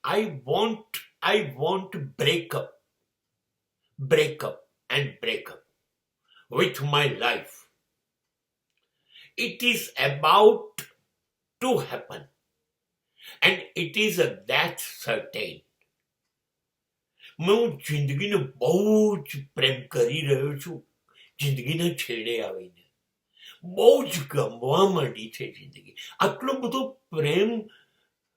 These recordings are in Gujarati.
I want to break up and break up with my life. It is about to happen, and it is that certain. હું જિંદગીને બહુ જ પ્રેમ કરી રહ્યો છું. જિંદગીના છેડે આવીને બહુ જ ગમવા માંડી છે જિંદગી. આટલો બધો પ્રેમ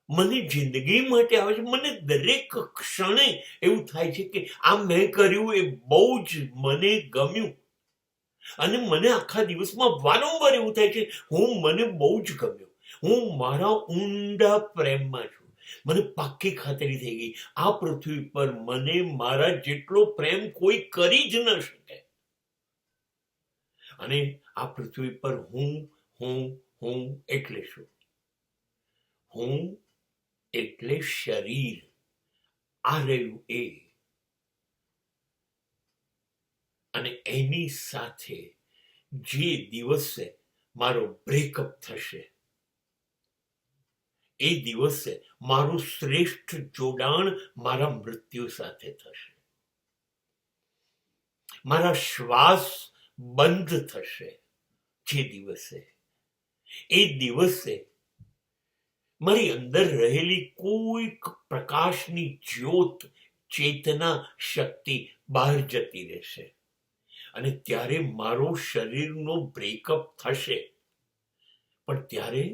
મને જિંદગી માટે આવે છે. મને દરેક ક્ષણે એવું થાય છે કે આ મેં કર્યું એ બહુ જ મને ગમ્યું, અને મને આખા દિવસમાં વારંવાર એવું થાય છે મને બહુ જ ગમ્યું. હું મારા ઊંડા પ્રેમમાં છું. મને પાક્કી ખાતરી થઈ ગઈ આ પૃથ્વી પર મને મારા જેટલો પ્રેમ કોઈ કરી જ ન શકે. અને આ પૃથ્વી પર હું એટલે શું? હું એટલે શરીર. આ રહ્યું એ. અને એની સાથે જે દિવસે મારો બ્રેકઅપ થશે એ દિવસે મારું શ્રેષ્ઠ જોડાણ મારા મૃત્યુ સાથે થશે. મારા શ્વાસ બંધ થશે જે દિવસે, એ દિવસે મારી અંદર રહેલી કોઈક પ્રકાશની જ્યોત, ચેતના, શક્તિ બહાર જતી રહેશે. અને ત્યારે મારો શરીરનો બ્રેકઅપ થશે, પણ ત્યારે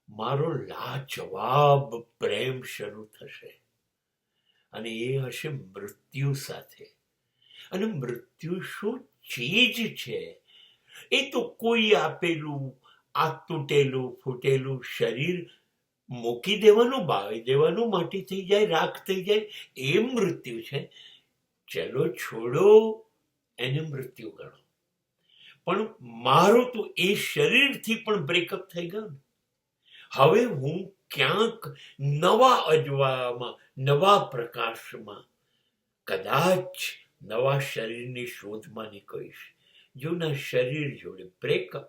મારો લાજવાબ પ્રેમ શરૂ થશે. અને એ હશે મૃત્યુ સાથે. અને મૃત્યુ શું ચીજ છે? એ તો કોઈ આપેલું આ તૂટેલું ફૂટેલું શરીર મૂકી દેવાનું, બાળી દેવાનું, માટી થઈ જાય, રાખ થઈ જાય, એ મૃત્યુ છે. ચલો છોડો, એને મૃત્યુ ગણો. પણ મારું તો એ શરીરથી પણ બ્રેકઅપ થઈ ગયું ને. હવે હું ક્યાંક નવા અજવાળામાં, નવા પ્રકાશમાં, કદાચ નવા શરીરની શોધમાં નીકળીશ. જૂના શરીર જોડે બ્રેકઅપ.